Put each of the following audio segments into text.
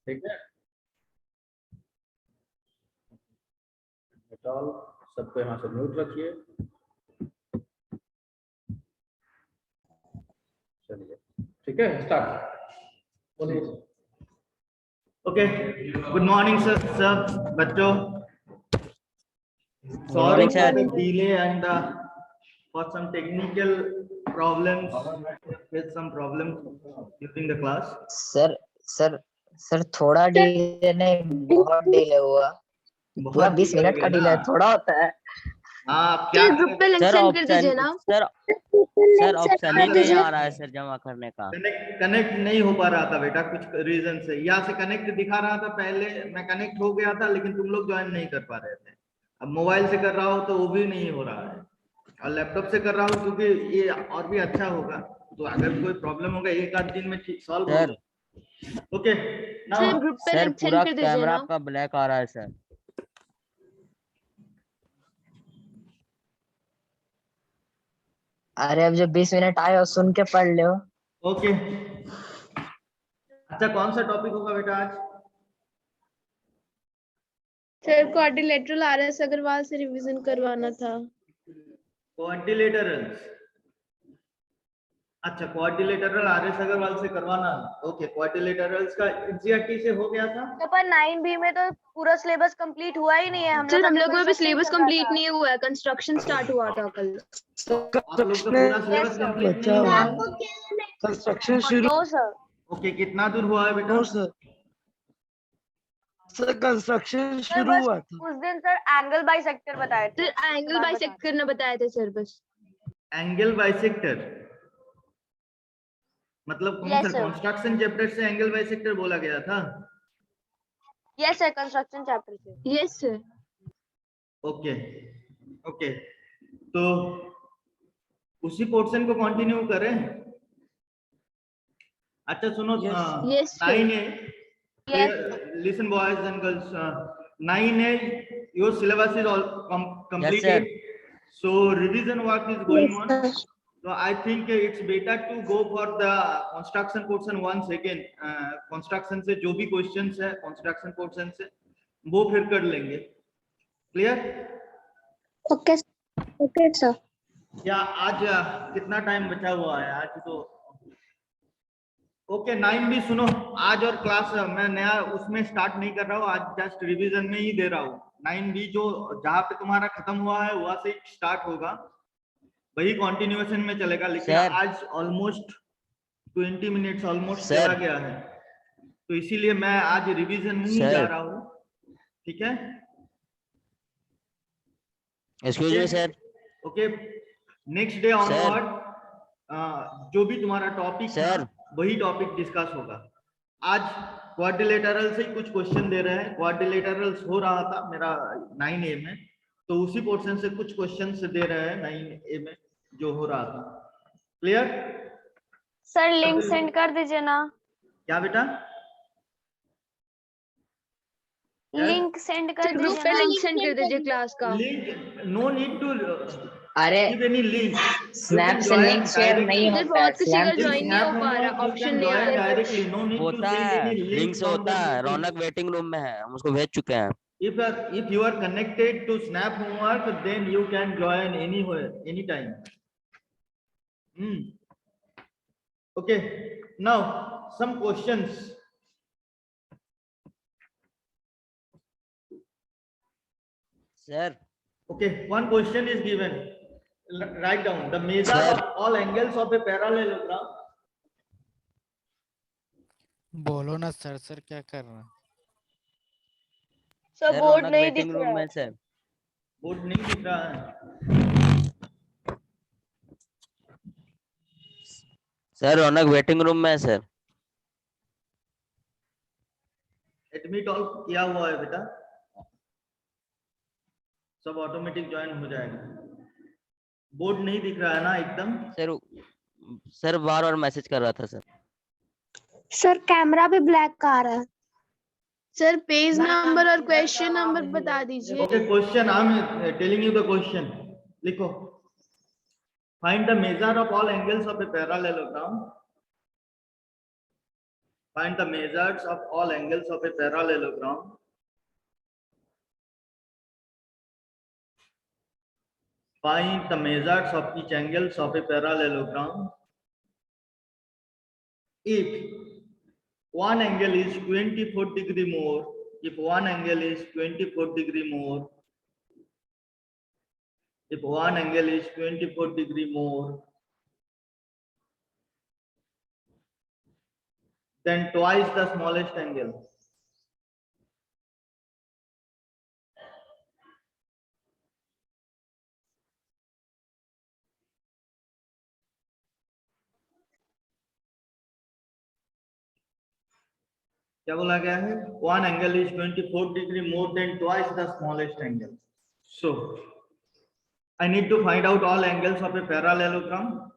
ठीक है, ऑल सबको यहाँ से म्यूट रखिए। चलिए ठीक है, start. Okay, good morning sir. सब बच्चों, sorry for the delay and for some technical problems, with some problems during the class. Sir थोड़ा डिले नहीं, बहुत डिले हुआ। पूरा 20 मिनट का डिले थोड़ा होता है। आप क्या ग्रुप पे लिंक सेंड कर दीजिए ना। सर ऑप्शन ही नहीं आ रहा है सर जमा करने का। कनेक्ट नहीं हो पा रहा था बेटा, कुछ रीजन से। यहाँ से कनेक्ट दिखा रहा था, पहले मैं कनेक्ट हो गया था लेकिन तुम लोग ज्वाइन नहीं कर पा रहे थे। अब मोबाइल से कर रहा हो तो वो भी नहीं हो रहा है, और लैपटॉप से कर रहा हूँ क्योंकि ये और भी अच्छा होगा। तो अगर कोई प्रॉब्लम होगा एक आध दिन में सॉल्व होगा। ओके, सर ग्रुप पे सर लिंक सेंड पूरा कर दीजिए कैमरा ना। आपका ब्लैक आ रहा है सर। अरे अब जो 20 मिनट आए हो सुन के पढ़ लो। ओके, अच्छा कौन सा टॉपिक होगा बेटा आज? सर क्वाड्रिलेटरल आरएस अग्रवाल से रिवीजन करवाना था। क्वाड्रिलेटरल्स, अच्छा क्वाड्रिलेटरल आरएस अग्रवाल से करवाना। ओके, क्वाड्रिलेटरल्स का एनसीईआरटी से हो गया था। पर 9B में तो पूरा सिलेबस कंप्लीट हुआ ही नहीं है। सर हम लोग को अभी सिलेबस कंप्लीट नहीं हुआ है, कंस्ट्रक्शन स्टार्ट हुआ था कल। आप लोग का पूरा सिलेबस कंप्लीट नहीं हुआ है? कंस्ट्रक्शन शुरू। No sir. ओके, कितना दूर हुआ है बेटा? सर कंस्ट्रक्शन शुरू हुआ था। उस दिन सर एंगल बाइसेक्टर बताए थे। सर एंगल बाइसेक्टर ने बताए थे सर बस। एंगल बाइसेक्टर मतलब कौन Yes, सा? sir. कंस्ट्रक्शन चैप्टर से एंगल बाइसेक्टर बोला गया था। यस सर, कंस्ट्रक्शन चैप्टर से। Yes sir. ओके ओके, तो उसी पोर्शन को कंटिन्यू करें। अच्छा सुनो, Yes, sir. 9A, listen boys and girls, 9A, your syllabus is all completed. So revision work is going on. So I think it's better to go for the construction portion once again. Construction से जो भी questions है construction portion से वो फिर कर लेंगे। Clear? Okay sir. या आज कितना टाइम बचा हुआ है आज तो? ओके, 9B सुनो, आज और क्लास मैं नया उसमें स्टार्ट नहीं कर रहा हूँ, आज जस्ट रिवीजन में ही दे रहा हूँ। 9B जो जहाँ पे तुम्हारा खत्म हुआ है वहां से स्टार्ट होगा, वही कंटिन्यूएशन में चलेगा। लेकिन आज ऑलमोस्ट 20 मिनट्स ऑलमोस्ट चला गया है, तो इसीलिए मैं आज रिवीजन में ही जा रहा हूँ। ठीक है, excuse me sir. Okay, next day onward जो भी तुम्हारा टॉपिक है वही टॉपिक डिस्कस होगा। आज क्वाड्रिलेटरल से ही कुछ क्वेश्चन दे रहे हैं। क्वाड्रिलेटरल्स हो रहा था मेरा 9A में, तो उसी पोर्शन से कुछ क्वेश्चन दे रहे हैं 9A में जो हो रहा था। क्लियर? सर लिंक सेंड कर दीजिए ना। क्या बेटा? लिंक सेंड कर ग्रुप दीजिए पे ना। लिंक सेंड कर दीजिए क्लास का। लिंक, नो नीड टू अरे गिव एनी लिंक। स्नैप से लिंक शेयर नहीं सर होता है। बहुत किसी का ज्वाइन नहीं हो पा रहा, ऑप्शन नहीं आ रहा। डायरेक्टली, नो नीड टू होता सेंड है, एनी लिंक से होता है। रौनक वेटिंग रूम में है, हम उसको भेज चुके हैं। If you are connected to Snap Homework, then you can join anywhere, anytime. Okay, now some questions. Sir. Okay, one question is given. Write down the measure of all angles of a parallelogram. बोलो ना sir, sir क्या कर रहा है? Sir board नहीं दिख room रहा में है। सर, बोर्ड नहीं दिख रहा है। सर रौनक वेटिंग रूम में है सर। एडमिट ऑल किया हुआ है बेटा, सब ऑटोमेटिक ज्वाइन हो जाएगा। बोर्ड नहीं दिख रहा है ना एकदम? सर बार बार मैसेज कर रहा था सर। सर कैमरा भी ब्लैक आ रहा है। सर पेज नंबर और क्वेश्चन नंबर बता दीजिए। Okay, question I am telling you the question. लिखो, find the measure of all angles of a parallelogram. Find the measures of all angles of a parallelogram. Find the measures of each angles of a parallelogram. If one angle is 24 degree more, if one angle is 24 degree more, if one angle is 24 degree more, then twice the smallest angle. क्या बोला गया है? One angle is 24 degree more than twice the smallest angle. So I need to find out all angles of a parallelogram.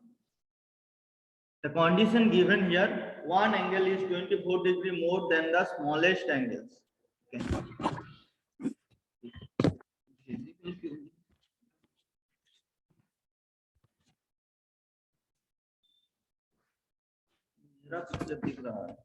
The condition given here, one angle is 24 degree more than the smallest angles. Okay. मेरा picture दिख रहा है.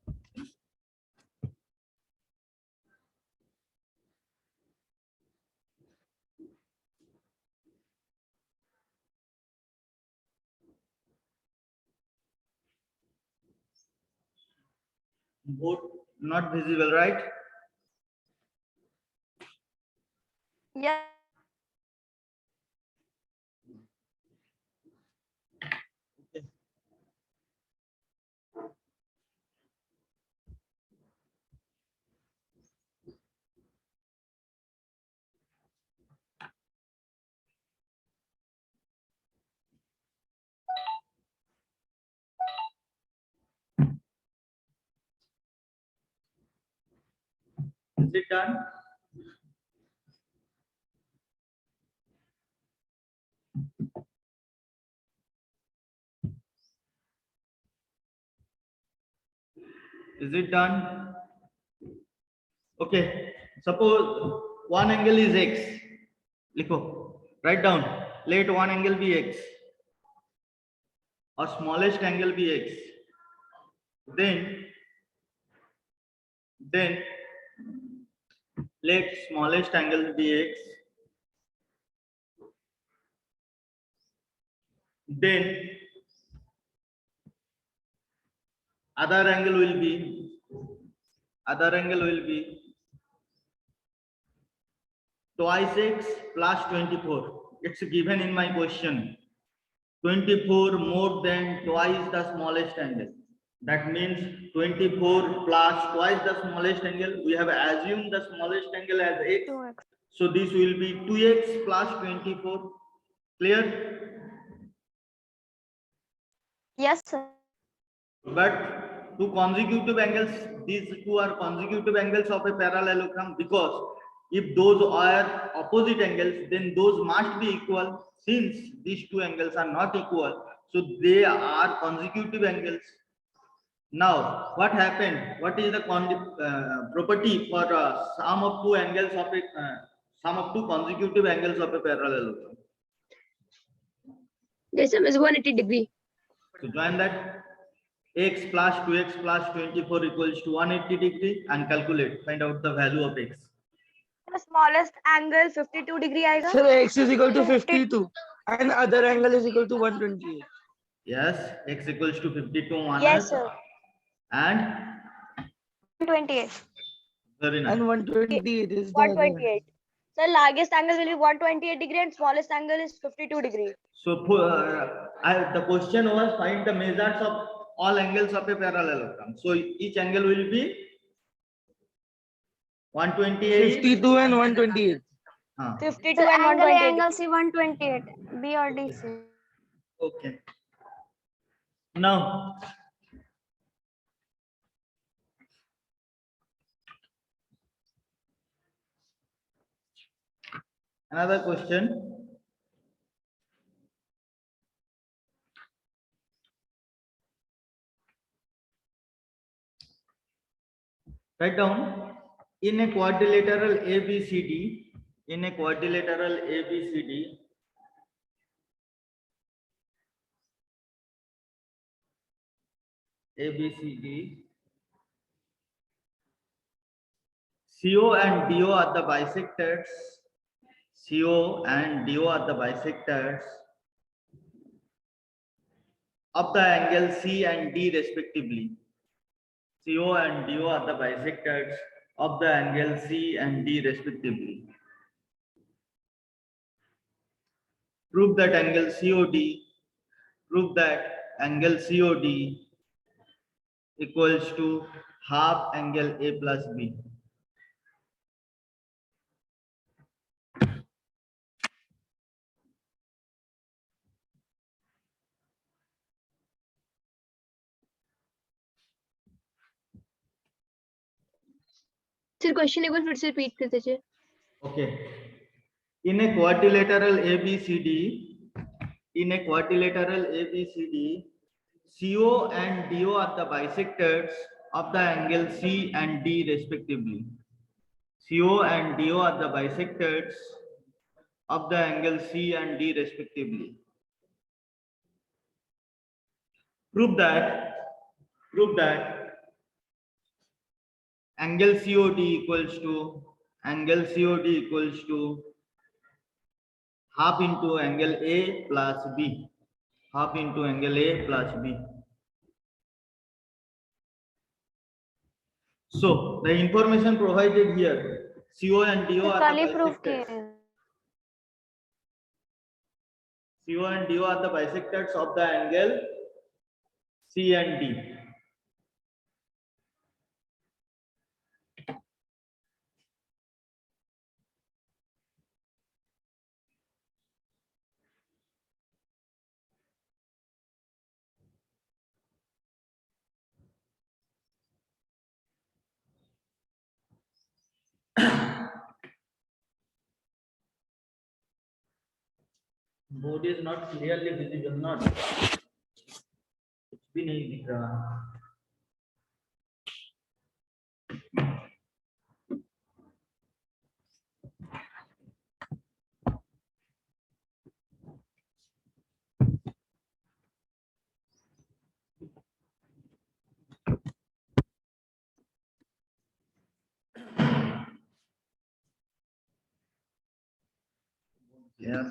Both not visible, right? Yeah. Okay. Is it done? Is it done? Okay. Suppose one angle is x. Likho. Write down. Let one angle be x. Or smallest angle be x. Then let smallest angle be x. Then other angle will be twice x plus 24. It's given in my question. 24 more than twice the smallest angle. That means 24 plus twice the smallest angle. We have assumed the smallest angle as x. 2x. So this will be 2x plus 24. Clear? Yes, sir. But two consecutive angles, these two are consecutive angles of a parallelogram, because if those are opposite angles, then those must be equal. Since these two angles are not equal, so they are consecutive angles. Now, what happened? What is the property for sum of two angles of a sum of two consecutive angles of a parallelogram? This is 180 degree. So join that. X plus 2x plus 24 equals to 180 degree, and calculate, find out the value of x. The smallest angle 52 degree आएगा. Sir, x is equal to 52 and other angle is equal to 128. Yes, x equals to 52 minus. Yes, sir. And 128. very nice. And 128 is the other 128. So largest angle will be 128 degree and smallest angle is 52 degree. So the question was find the measures of all angles of a parallelogram. So each angle will be 128. 52 and 128. 52 So and angle 128. angle से 128 B और D से. Okay. Now, another question. Write down, in a quadrilateral ABCD, in a quadrilateral ABCD, CO and DO are the bisectors. CO and DO are the bisectors of the angle C and D respectively. CO and DO are the bisectors of the angle C and D respectively. Prove that angle COD. Prove that angle COD equals to half angle A plus B. Sir question एक बार फिर से repeat कर दीजिए. Okay. In a quadrilateral ABCD, in a quadrilateral ABCD, CO and DO are the bisectors of the angle C and D respectively. CO and DO are the bisectors of the angle C and D respectively. Prove that angle COD equals to half into angle A plus B. Half into angle A plus B. So the information provided here, CO and DO are कल the he proof किए bisectors. हैं. CO and DO are the bisectors of the angle C and D. Board is not clearly visible, not. कुछ भी नहीं दिख रहा. Yes.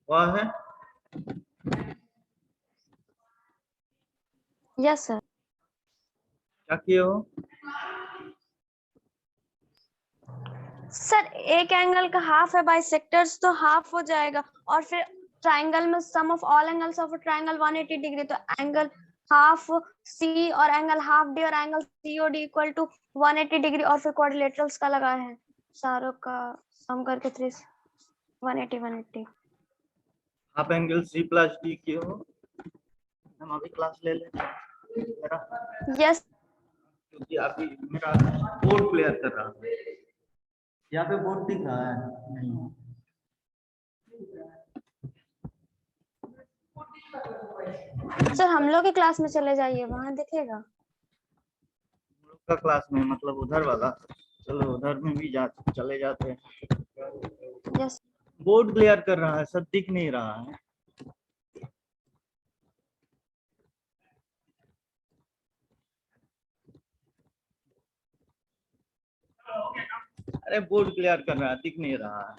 वह है यस सर. क्या किए हो? सर एक एंगल का हाफ है बाइसेक्टर्स तो हाफ हो जाएगा और फिर ट्रायंगल में sum of all angles of a triangle 180 degree तो एंगल हाफ सी और एंगल हाफ डी और angle COD equal to 180 degree और फिर क्वाड्रिलेटरल्स का लगा है सारों का सम करके 180. आप एंगल C plus D किए हो? हम अभी क्लास ले लेते हैं मेरा, यस क्योंकि अभी मेरा बोर्ड क्लियर कर रहा है. यहाँ पे बोर्ड दिख रहा है नहीं? सर हम लोग की क्लास में चले जाइए वहां दिखेगा. हम लोग का क्लास में मतलब उधर वाला. चलो उधर में भी चले जाते हैं. यस बोर्ड क्लियर कर रहा है, सब दिख नहीं रहा है. अरे बोर्ड क्लियर कर रहा है, दिख नहीं रहा है.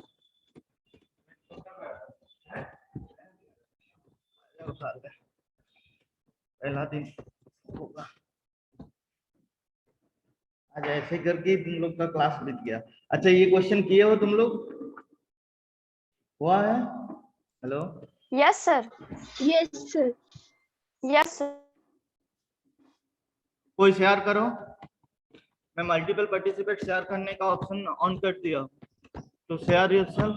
पहला दिन होगा आज. ऐसे करके तुम लोग का क्लास बीत गया. अच्छा ये क्वेश्चन किए हो तुम लोग? हुआ है? Hello. Yes sir. Yes sir. Yes sir. कोई शेयर करो. मैं मल्टीपल पार्टिसिपेट शेयर करने का ऑप्शन ऑन कर दिया, तो शेयर योरसेल्फ.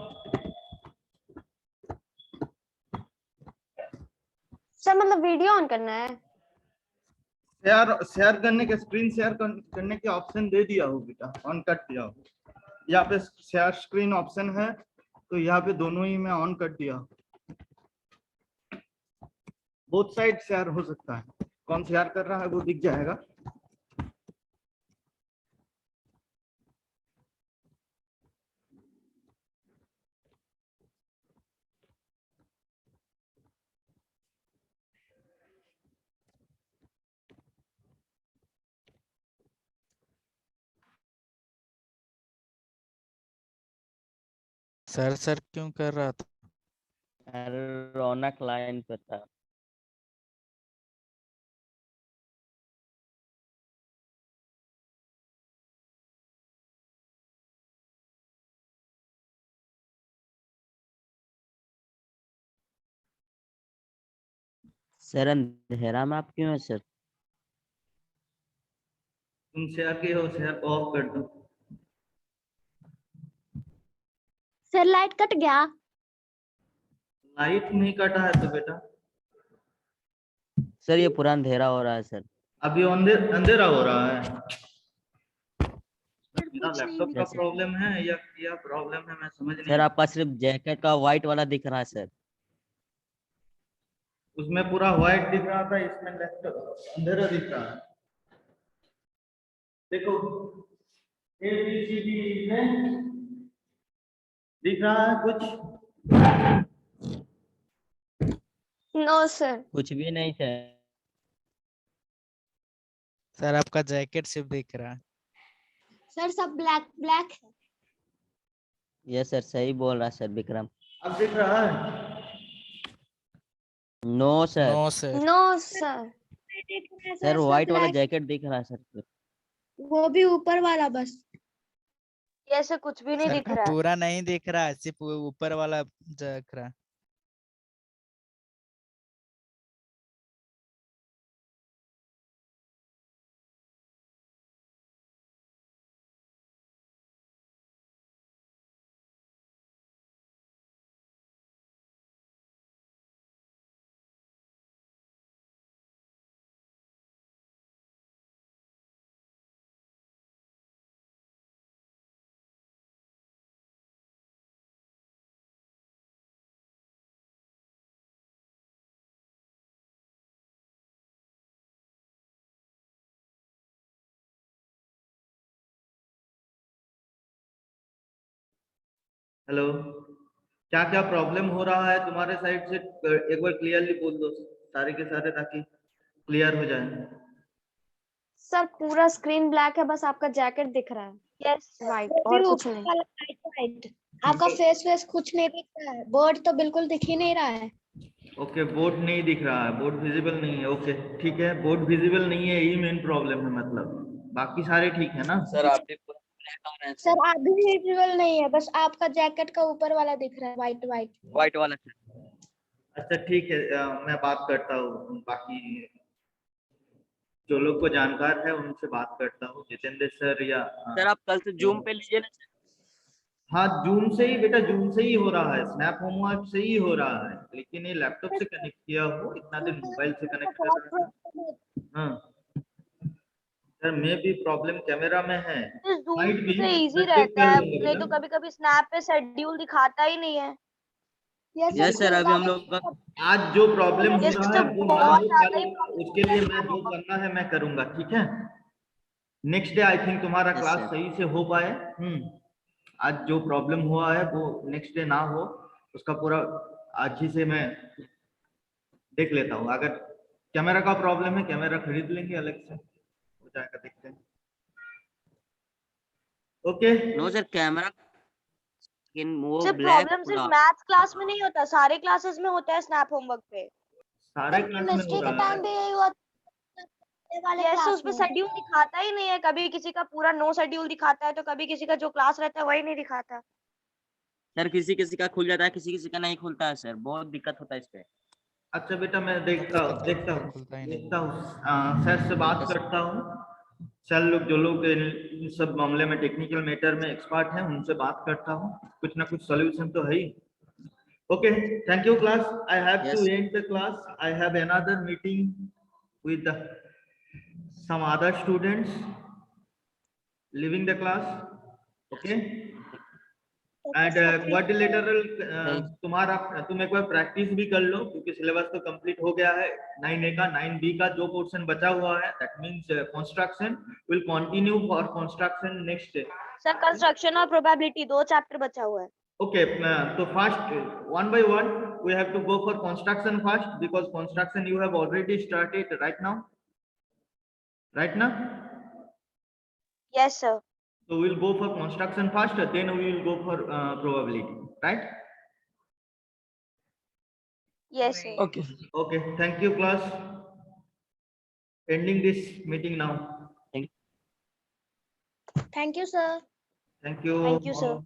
सर मतलब वीडियो ऑन करना है. शेयर करने के स्क्रीन शेयर करने के ऑप्शन दे दिया हो बेटा, ऑन कर दिया हो. यहाँ पे शेयर स्क्रीन ऑप्शन है तो यहाँ पे दोनों ही मैं ऑन कर दिया. बोथ साइड शेयर हो सकता है. कौन शेयर कर रहा है वो दिख जाएगा. सर क्यों कर रहा था? अरे रौनक लाइन पे था। सर अंधेरा में आप क्यों है सर? तुम शेयर के हो, शेयर को ऑफ कर दो। सर लाइट कट गया। लाइट नहीं कटा है तो बेटा, सर ये पूरा अंधेरा हो रहा है सर। अभी अंधेरा हो रहा है। मेरा कुछ नहीं लैपटॉप दिख का रहा। प्रॉब्लम है या क्या प्रॉब्लम है, मैं समझ नहीं। सर आपका सिर्फ जैकेट का व्हाइट वाला दिख रहा है सर। उसमें पूरा व्हाइट दिख रहा था, इसमें लैपटॉप अंधेरा दिख रहा है। देखो ABCD में दिख रहा है कुछ? No sir. कुछ भी नहीं सर। सर आपका जैकेट सिर्फ दिख रहा है। सर सब ब्लैक ब्लैक है। यस सर सही बोल रहा है सर विक्रम। अब दिख रहा है? No sir. No sir. No sir. Sir white वाला जैकेट दिख रहा है सर। वो भी ऊपर वाला बस। ऐसे कुछ भी नहीं सर दिख रहा है। पूरा नहीं दिख रहा है, सिर्फ ऊपर वाला दिख रहा है। हेलो, क्या क्या प्रॉब्लम हो रहा है तुम्हारे साइड से? एक बार क्लियरली बोल दो सारे के सारे, ताकि क्लियर हो जाए। सर पूरा स्क्रीन ब्लैक है, बस आपका जैकेट दिख रहा है। यस वाइट और कुछ नहीं। राइट। आपका फेस कुछ नहीं दिख रहा है, बोर्ड तो बिल्कुल दिख ही नहीं रहा है। ओके, बोर्ड नहीं दिख रहा है, बोर्ड विजिबल नहीं है। ओके ठीक है, बोर्ड विजिबल नहीं है, यही मेन प्रॉब्लम है मतलब। बाकी सारे ठीक है ना? सर आप भी पूरा ब्लैक आ रहे हैं सर। सर अभी विजुअल नहीं है, बस आपका जैकेट का ऊपर वाला दिख रहा है, व्हाइट व्हाइट। व्हाइट वाला सर। अच्छा ठीक है, मैं बात करता हूँ बाकी जो लोग को जानकार है उनसे बात करता हूँ, जितेंद्र सर या सर आप कल से जूम पे लीजिए ना सर। हाँ जूम से ही बेटा, जूम से ही हो रहा है, स्नैप होमवर्क से ही हो रहा है, लेकिन ये लैपटॉप से कनेक्ट किया हो, इतना दिन मोबाइल से कनेक्ट कर रहा था। हाँ सर, मैं भी प्रॉब्लम कैमरा में है। जूम माइट भी से इजी मैं चेक रहता कर है, लूंगा नहीं तो बेटा। कभी कभी स्नैप पे शेड्यूल दिखाता ही नहीं है। यस सर अभी हम लोग का आज जो प्रॉब्लम हो ये रहा तो है वो ना बहुत हो, ज्यादा कल ही उसके लिए मैं जो करना है मैं करूंगा, ठीक है? नेक्स्ट डे आई थिंक तुम्हारा Yes, क्लास sir. सही से हो पाए। आज जो प्रॉब्लम हुआ है वो नेक्स्ट डे ना हो, उसका पूरा आज ही से मैं देख लेता हूँ। अगर कैमरा का प्रॉब्लम है, कैमरा खरीद लेंगे अलग से, हो जाएगा, देखते हैं। ओके नो सर कैमरा इन वो सर ब्लैक प्रॉब्लम सिर्फ पूरा। मैथ्स क्लास में नहीं होता, सारे क्लासेस में होता है स्नैप होमवर्क पे। सारे क्लास में हो रहा है। भी यही हुआ। यस उसपे शेड्यूल दिखाता ही नहीं है, कभी किसी का पूरा नो शेड्यूल दिखाता है, तो कभी किसी का जो क्लास रहता है वही नहीं दिखाता। सर किसी किसी का खुल जाता है, किसी किसी का नहीं खुलता है सर, बहुत दिक्कत होता है इस पे। अच्छा बेटा, मैं होता है सर, मेरा खुलता ही नहीं। देखता हूँ, सर से बात Yes, sir. करता हूँ। सर लोग जो लोग इन सब मामले में टेक्निकल मैटर में एक्सपर्ट हैं उनसे बात करता हूँ, कुछ ना कुछ सॉल्यूशन तो है ही। Okay, thank you class, I have Yes. To end the class, I have another meeting with some other students leaving the class. Okay, and quadrilateral तुम्हारा तुम एक बार प्रैक्टिस भी कर लो, क्योंकि सिलेबस तो कंप्लीट हो गया है 9A का। 9B का जो पोर्शन बचा हुआ है, that means construction will continue for construction next. Sir construction और प्रोबेबिलिटी 2 चैप्टर बचा हुआ है। ओके, तो first one by one we have to go for construction first, because construction you have already started right now. Yes sir. So we'll go for construction first, then we will go for probability. right? Yes, sir. Okay. Okay, thank you class. Ending this meeting now. Thank you, sir. Thank you. Thank you, sir. all.